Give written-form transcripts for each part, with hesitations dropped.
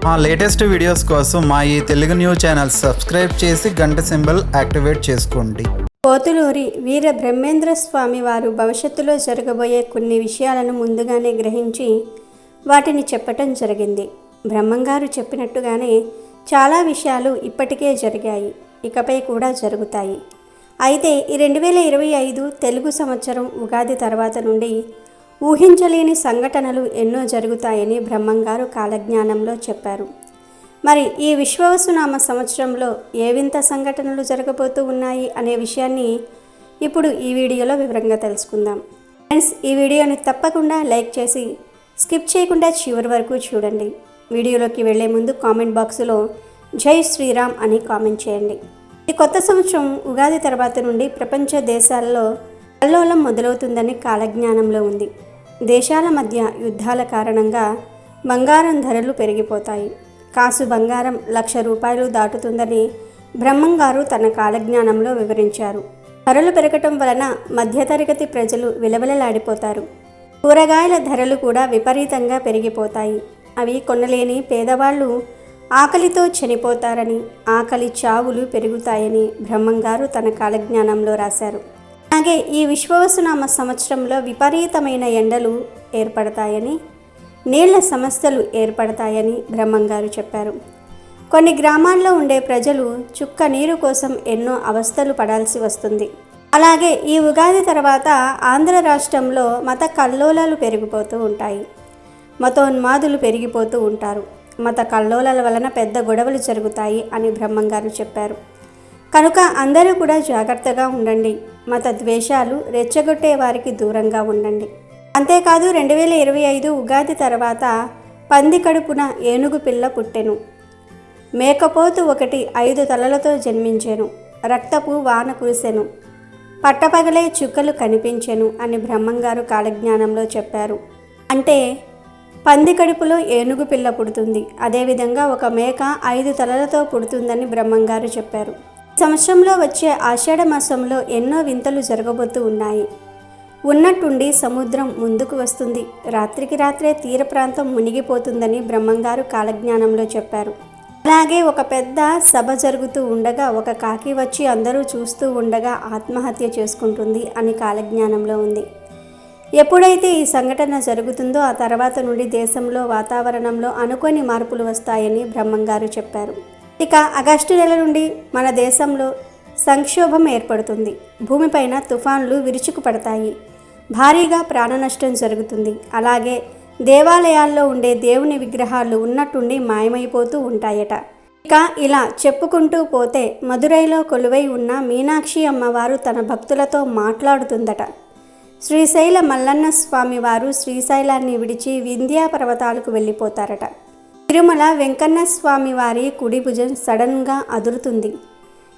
మా latest videos కోసం మా ఈ తెలుగు న్యూస్ ఛానల్ సబ్స్క్రైబ్ చేసి గంట సింబల్ యాక్టివేట్ చేసుకోండి. పోతులూరి వీర బ్రహ్మేంద్ర స్వామి వారు భవిష్యత్తులో జరగబోయే కొన్ని విషయాలను ముందుగానే గ్రహించి వాటిని చెప్పటం జరిగింది. బ్రహ్మంగారు చెప్పినట్టుగానే చాలా విషయాలు ఇప్పటికే జరిగాయి, ఇకపై కూడా జరుగుతాయి. అయితే ఈ 2025 తెలుగు సంవత్సరం ఉగాది తర్వాత నుండి ఊహించలేని సంఘటనలు ఎన్నో జరుగుతాయని బ్రహ్మంగారు కాలజ్ఞానంలో చెప్పారు. మరి ఈ విశ్వవసునామ సంవత్సరంలో ఏ వింత సంఘటనలు జరగబోతూ ఉన్నాయి అనే విషయాన్ని ఇప్పుడు ఈ వీడియోలో వివరంగా తెలుసుకుందాం. ఫ్రెండ్స్, ఈ వీడియోని తప్పకుండా లైక్ చేసి స్కిప్ చేయకుండా చివరి వరకు చూడండి. వీడియోలోకి వెళ్లే ముందు కామెంట్ బాక్స్లో జై శ్రీరామ్ అని కామెంట్ చేయండి. ఈ కొత్త సంవత్సరం ఉగాది తర్వాత నుండి ప్రపంచ దేశాల్లో కల్లోలం మొదలవుతుందని కాలజ్ఞానంలో ఉంది. దేశాల మధ్య యుద్ధాల కారణంగా బంగారం ధరలు పెరిగిపోతాయి. కాసు బంగారం 1,00,000 రూపాయలు దాటుతుందని బ్రహ్మంగారు తన కాలజ్ఞానంలో వివరించారు. ధరలు పెరగటం వలన మధ్యతరగతి ప్రజలు విలవిలలాడిపోతారు. కూరగాయల ధరలు కూడా విపరీతంగా పెరిగిపోతాయి. అవి కొనలేని పేదవాళ్ళు ఆకలితో చనిపోతారని, ఆకలి చావులు పెరుగుతాయని బ్రహ్మంగారు తన కాలజ్ఞానంలో రాశారు. అలాగే ఈ విశ్వవసునామ సంవత్సరంలో విపరీతమైన ఎండలు ఏర్పడతాయని, నీళ్ల సమస్యలు ఏర్పడతాయని బ్రహ్మంగారు చెప్పారు. కొన్ని గ్రామాల్లో ఉండే ప్రజలు చుక్క నీరు కోసం ఎన్నో అవస్థలు పడాల్సి వస్తుంది. అలాగే ఈ ఉగాది తర్వాత ఆంధ్ర రాష్ట్రంలో మత కల్లోలాలు పెరిగిపోతూ ఉంటాయి. మతోన్మాదులు పెరిగిపోతూ ఉంటారు. మత కల్లోలాల వలన పెద్ద గొడవలు జరుగుతాయి అని బ్రహ్మంగారు చెప్పారు. కనుక అందరూ కూడా జాగ్రత్తగా ఉండండి. మత ద్వేషాలు రెచ్చగొట్టే వారికి దూరంగా ఉండండి. అంతేకాదు 2025 ఉగాది తర్వాత పంది కడుపున ఏనుగు పిల్ల పుట్టెను, మేకపోతు ఒకటి 5 తలలతో జన్మించెను, రక్తపు వాన కురిసెను, పట్టపగలే చుక్కలు కనిపించెను అని బ్రహ్మంగారు కాలజ్ఞానంలో చెప్పారు. అంటే పంది కడుపులో ఏనుగు పిల్ల పుడుతుంది, అదేవిధంగా ఒక మేక 5 తలలతో పుడుతుందని బ్రహ్మంగారు చెప్పారు. సంవత్సరంలో వచ్చే ఆషాఢ మాసంలో ఎన్నో వింతలు జరగబోతూ ఉన్నాయి. ఉన్నట్టుండి సముద్రం ముందుకు వస్తుంది, రాత్రికి రాత్రే తీర ప్రాంతం మునిగిపోతుందని బ్రహ్మంగారు కాలజ్ఞానంలో చెప్పారు. అలాగే ఒక పెద్ద సభ జరుగుతూ ఉండగా ఒక కాకి వచ్చి అందరూ చూస్తూ ఉండగా ఆత్మహత్య చేసుకుంటుంది అని కాలజ్ఞానంలో ఉంది. ఎప్పుడైతే ఈ సంఘటన జరుగుతుందో ఆ తర్వాత నుండి దేశంలో వాతావరణంలో అనుకోని మార్పులు వస్తాయని బ్రహ్మంగారు చెప్పారు. ఇక ఆగస్టు నెల నుండి మన దేశంలో సంక్షోభం ఏర్పడుతుంది. భూమిపైన తుఫాన్లు విరుచుకు పడతాయి. భారీగా ప్రాణ నష్టం జరుగుతుంది. అలాగే దేవాలయాల్లో ఉండే దేవుని విగ్రహాలు ఉన్నట్టుండి మాయమైపోతూ ఉంటాయట. ఇక ఇలా చెప్పుకుంటూ పోతే మదురైలో కొలువై ఉన్న మీనాక్షి అమ్మవారు తన భక్తులతో మాట్లాడుతుందట. శ్రీశైల మల్లన్న స్వామి వారు శ్రీశైలాన్ని విడిచి వింధ్యా పర్వతాలకు వెళ్ళిపోతారట. తిరుమల వెంకన్న స్వామి వారి కుడి భుజం సడన్గా అదురుతుంది.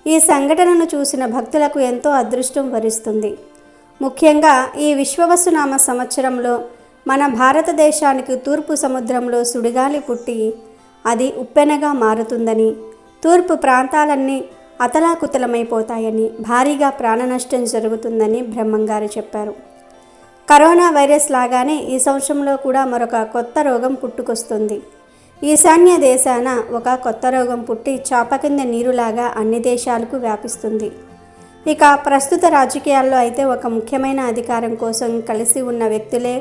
ఈ సంఘటనను చూసిన భక్తులకు ఎంతో అదృష్టం వరిస్తుంది. ముఖ్యంగా ఈ విశ్వవసునామ సంవత్సరంలో మన భారతదేశానికి తూర్పు సముద్రంలో సుడిగాలి పుట్టి అది ఉప్పెనగా మారుతుందని, తూర్పు ప్రాంతాలన్నీ అతలాకుతలమైపోతాయని, భారీగా ప్రాణ నష్టం జరుగుతుందని బ్రహ్మంగారు చెప్పారు. కరోనా వైరస్ లాగానే ఈ సంవత్సరంలో కూడా మరొక కొత్త రోగం పుట్టుకొస్తుంది. ఈశాన్య దేశాన ఒక కొత్త రోగం పుట్టి చాప కింద నీరులాగా అన్ని దేశాలకు వ్యాపిస్తుంది. ఇక ప్రస్తుత రాజకీయాల్లో అయితే ఒక ముఖ్యమైన అధికారం కోసం కలిసి ఉన్న వ్యక్తులే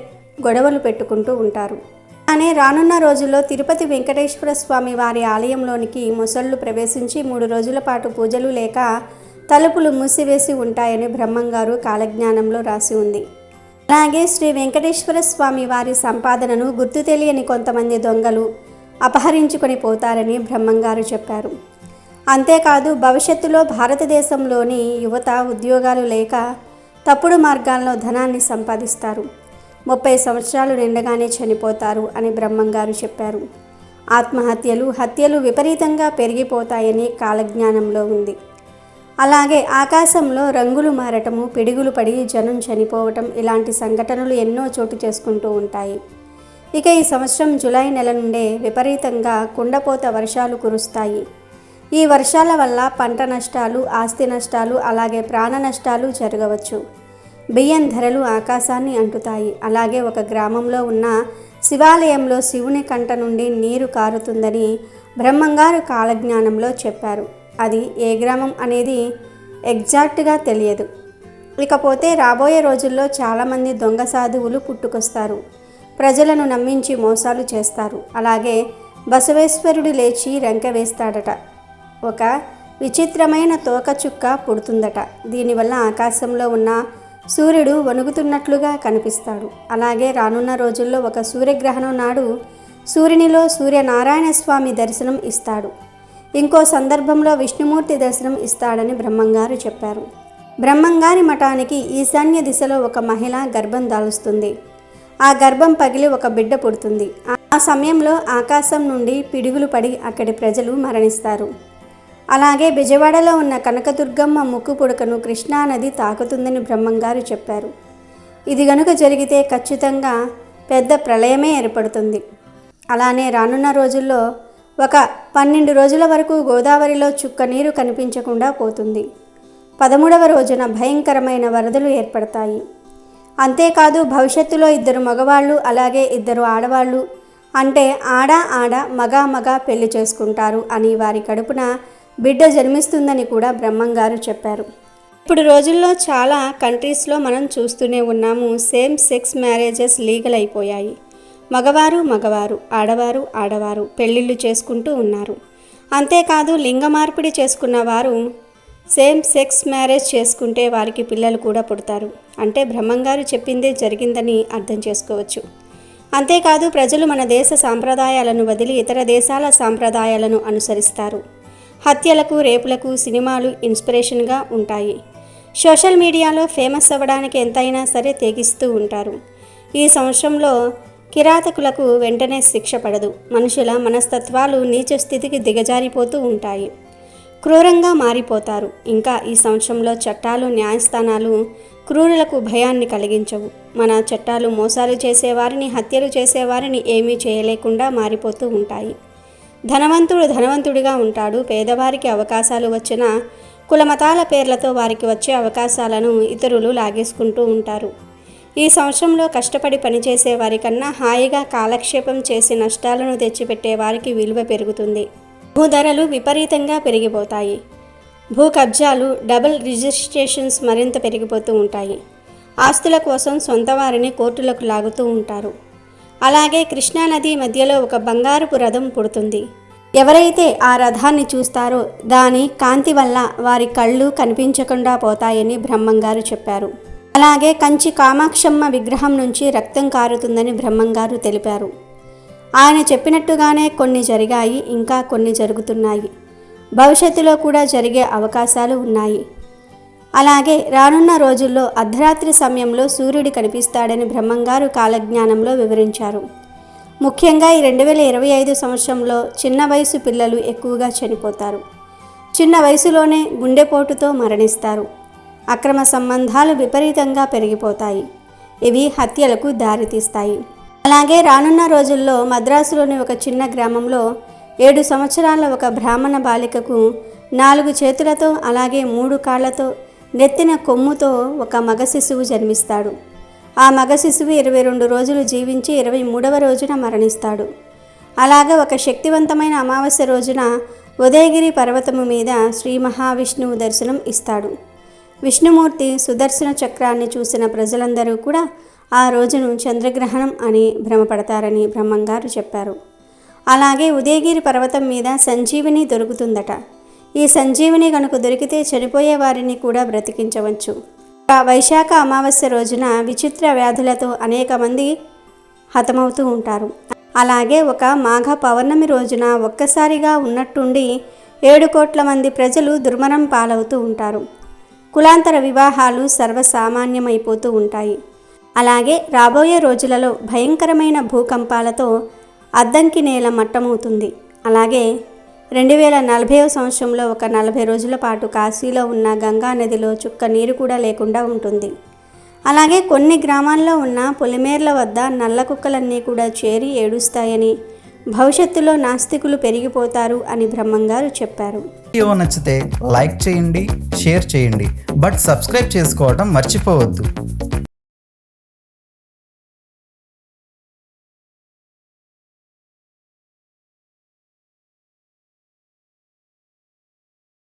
గొడవలు పెట్టుకుంటూ ఉంటారు. కానీ రానున్న రోజుల్లో తిరుపతి వెంకటేశ్వర స్వామి వారి ఆలయంలోనికి మొసళ్ళు ప్రవేశించి 3 రోజుల పాటు పూజలు లేక తలుపులు మూసివేసి ఉంటాయని బ్రహ్మంగారు కాలజ్ఞానంలో రాసి ఉంది. అలాగే శ్రీ వెంకటేశ్వర స్వామి వారి సంపాదనను గుర్తు తెలియని కొంతమంది దొంగలు అపహరించుకొని పోతారని బ్రహ్మంగారు చెప్పారు. అంతేకాదు భవిష్యత్తులో భారతదేశంలోని యువత ఉద్యోగాలు లేక తప్పుడు మార్గాల్లో ధనాన్ని సంపాదిస్తారు. 30 సంవత్సరాలు నిండగానే చనిపోతారు అని బ్రహ్మంగారు చెప్పారు. ఆత్మహత్యలు, హత్యలు విపరీతంగా పెరిగిపోతాయని కాలజ్ఞానంలో ఉంది. అలాగే ఆకాశంలో రంగులు మారటము, పిడుగులు పడి జనం చనిపోవటం ఇలాంటి సంఘటనలు ఎన్నో చోటు చేసుకుంటూ ఉంటాయి. ఇక ఈ సంవత్సరం జూలై నెల నుండే విపరీతంగా కుండపోత వర్షాలు కురుస్తాయి. ఈ వర్షాల వల్ల పంట నష్టాలు, ఆస్తి నష్టాలు, అలాగే ప్రాణ నష్టాలు జరగవచ్చు. బియ్యం ధరలు ఆకాశాన్ని అంటుతాయి. అలాగే ఒక గ్రామంలో ఉన్న శివాలయంలో శివుని కంట నుండి నీరు కారుతుందని బ్రహ్మంగారు కాలజ్ఞానంలో చెప్పారు. అది ఏ గ్రామం అనేది ఎగ్జాక్ట్గా తెలియదు. ఇకపోతే రాబోయే రోజుల్లో చాలామంది దొంగ సాధువులు పుట్టుకొస్తారు. ప్రజలను నమ్మించి మోసాలు చేస్తారు. అలాగే బసవేశ్వరుడు లేచి రంకె వేస్తాడట. ఒక విచిత్రమైన తోకచుక్క పుడుతుందట. దీనివల్ల ఆకాశంలో ఉన్న సూర్యుడు వణుకుతున్నట్లుగా కనిపిస్తాడు. అలాగే రానున్న రోజుల్లో ఒక సూర్యగ్రహణం నాడు సూర్యునిలో సూర్యనారాయణ స్వామి దర్శనం ఇస్తాడు. ఇంకో సందర్భంలో విష్ణుమూర్తి దర్శనం ఇస్తాడని బ్రహ్మంగారు చెప్పారు. బ్రహ్మంగారి మఠానికి ఈశాన్య దిశలో ఒక మహిళ గర్భం దాలుస్తుంది. ఆ గర్భం పగిలి ఒక బిడ్డ పుడుతుంది. ఆ సమయంలో ఆకాశం నుండి పిడుగులు పడి అక్కడి ప్రజలు మరణిస్తారు. అలాగే బెజవాడలో ఉన్న కనకదుర్గమ్మ ముక్కు పుడకను కృష్ణానది తాకుతుందని బ్రహ్మంగారు చెప్పారు. ఇది గనుక జరిగితే ఖచ్చితంగా పెద్ద ప్రళయమే ఏర్పడుతుంది. అలానే రానున్న రోజుల్లో ఒక 12 రోజుల వరకు గోదావరిలో చుక్క నీరు కనిపించకుండా పోతుంది. 13వ రోజున భయంకరమైన వరదలు ఏర్పడతాయి. అంతేకాదు భవిష్యత్తులో 2 మగవాళ్ళు అలాగే 2 ఆడవాళ్ళు, అంటే ఆడ మగ పెళ్లి చేసుకుంటారు అని, వారి కడుపున బిడ్డ జన్మిస్తుందని కూడా బ్రహ్మంగారు చెప్పారు. ఇప్పుడు రోజుల్లో చాలా కంట్రీస్లో మనం చూస్తూనే ఉన్నాము, సేమ్ సెక్స్ మ్యారేజెస్ లీగల్ అయిపోయాయి. మగవారు ఆడవారు పెళ్ళిళ్ళు చేసుకుంటూ ఉన్నారు. అంతేకాదు లింగ మార్పిడి చేసుకున్న వారు సేమ్ సెక్స్ మ్యారేజ్ చేసుకుంటే వారికి పిల్లలు కూడా పుడతారు. అంటే బ్రహ్మంగారు చెప్పిందే జరిగిందని అర్థం చేసుకోవచ్చు. అంతేకాదు ప్రజలు మన దేశ సాంప్రదాయాలను వదిలి ఇతర దేశాల సాంప్రదాయాలను అనుసరిస్తారు. హత్యలకు, రేపులకు సినిమాలు ఇన్స్పిరేషన్గా ఉంటాయి. సోషల్ మీడియాలో ఫేమస్ అవ్వడానికి ఎంతైనా సరే తెగిస్తూ ఉంటారు. ఈ సంవత్సరంలో కిరాతకులకు వెంటనే శిక్ష పడదు. మనుషుల మనస్తత్వాలు నీచ స్థితికి దిగజారిపోతూ ఉంటాయి. క్రూరంగా మారిపోతారు. ఇంకా ఈ సంవత్సరంలో చట్టాలు, న్యాయస్థానాలు క్రూరులకు భయాన్ని కలిగించవు. మన చట్టాలు మోసాలు చేసేవారిని, హత్యలు చేసేవారిని ఏమీ చేయలేకుండా మారిపోతూ ఉంటాయి. ధనవంతుడు ధనవంతుడిగా ఉంటాడు. పేదవారికి అవకాశాలు వచ్చినా కులమతాల పేర్లతో వారికి వచ్చే అవకాశాలను ఇతరులు లాగేసుకుంటూ ఉంటారు. ఈ సంవత్సరంలో కష్టపడి పనిచేసే వారికన్నా హాయిగా కాలక్షేపం చేసి నష్టాలను తెచ్చిపెట్టే వారికి విలువ పెరుగుతుంది. భూ ధరలు విపరీతంగా పెరిగిపోతాయి. భూ కబ్జాలు, డబుల్ రిజిస్ట్రేషన్స్ మరింత పెరిగిపోతూ ఉంటాయి. ఆస్తుల కోసం సొంత వారిని కోర్టులకు లాగుతూ ఉంటారు. అలాగే కృష్ణానది మధ్యలో ఒక బంగారపు రథం పుడుతుంది. ఎవరైతే ఆ రథాన్ని చూస్తారో దాని కాంతి వల్ల వారి కళ్ళు కనిపించకుండా పోతాయని బ్రహ్మంగారు చెప్పారు. అలాగే కంచి కామాక్షమ్మ విగ్రహం నుంచి రక్తం కారుతుందని బ్రహ్మంగారు తెలిపారు. ఆయన చెప్పినట్టుగానే కొన్ని జరిగాయి, ఇంకా కొన్ని జరుగుతున్నాయి. భవిష్యత్తులో కూడా జరిగే అవకాశాలు ఉన్నాయి. అలాగే రానున్న రోజుల్లో అర్ధరాత్రి సమయంలో సూర్యుడు కనిపిస్తాడని బ్రహ్మంగారు కాలజ్ఞానంలో వివరించారు. ముఖ్యంగా ఈ 2025 సంవత్సరంలో చిన్న వయసు పిల్లలు ఎక్కువగా చనిపోతారు. చిన్న వయసులోనే గుండెపోటుతో మరణిస్తారు. అక్రమ సంబంధాలు విపరీతంగా పెరిగిపోతాయి. ఇవి హత్యలకు దారితీస్తాయి. అలాగే రానున్న రోజుల్లో మద్రాసులోని ఒక చిన్న గ్రామంలో 7 సంవత్సరాల ఒక బ్రాహ్మణ బాలికకు 4 చేతులతో అలాగే 3 కాళ్లతో నెత్తిన కొమ్ముతో ఒక మగ శిశువు జన్మిస్తాడు. ఆ మగ శిశువు 22 రోజులు జీవించి 23వ రోజున మరణిస్తాడు. అలాగే ఒక శక్తివంతమైన అమావాస్య రోజున ఉదయగిరి పర్వతము మీద శ్రీ మహావిష్ణువు దర్శనం ఇస్తాడు. విష్ణుమూర్తి సుదర్శన చక్రాన్ని చూసిన ప్రజలందరూ కూడా ఆ రోజును చంద్రగ్రహణం అని భ్రమపడతారని బ్రహ్మంగారు చెప్పారు. అలాగే ఉదయగిరి పర్వతం మీద సంజీవిని దొరుకుతుందట. ఈ సంజీవిని కనుక దొరికితే చనిపోయే వారిని కూడా బ్రతికించవచ్చు. వైశాఖ అమావాస్య రోజున విచిత్ర వ్యాధులతో అనేక మంది హతమవుతూ ఉంటారు. అలాగే ఒక మాఘ పౌర్ణమి రోజున ఒక్కసారిగా ఉన్నట్టుండి 7 కోట్ల మంది ప్రజలు దుర్మరణం పాలవుతూ ఉంటారు. కులాంతర వివాహాలు సర్వసామాన్యమైపోతూ ఉంటాయి. అలాగే రాబోయే రోజులలో భయంకరమైన భూకంపాలతో అద్దంకి నేల మట్టమవుతుంది. అలాగే 2040వ సంవత్సరంలో ఒక 40 రోజుల పాటు కాశీలో ఉన్న గంగా నదిలో చుక్క నీరు కూడా లేకుండా ఉంటుంది. అలాగే కొన్ని గ్రామాల్లో ఉన్న పొలిమేర్ల వద్ద నల్ల కుక్కలన్నీ కూడా చేరి ఏడుస్తాయని, భవిష్యత్తులో నాస్తికులు పెరిగిపోతారు అని బ్రహ్మంగారు చెప్పారు. వీడియో నచ్చితే లైక్ చేయండి, షేర్ చేయండి, బట్ సబ్స్క్రైబ్ చేసుకోవడం మర్చిపోవద్దు.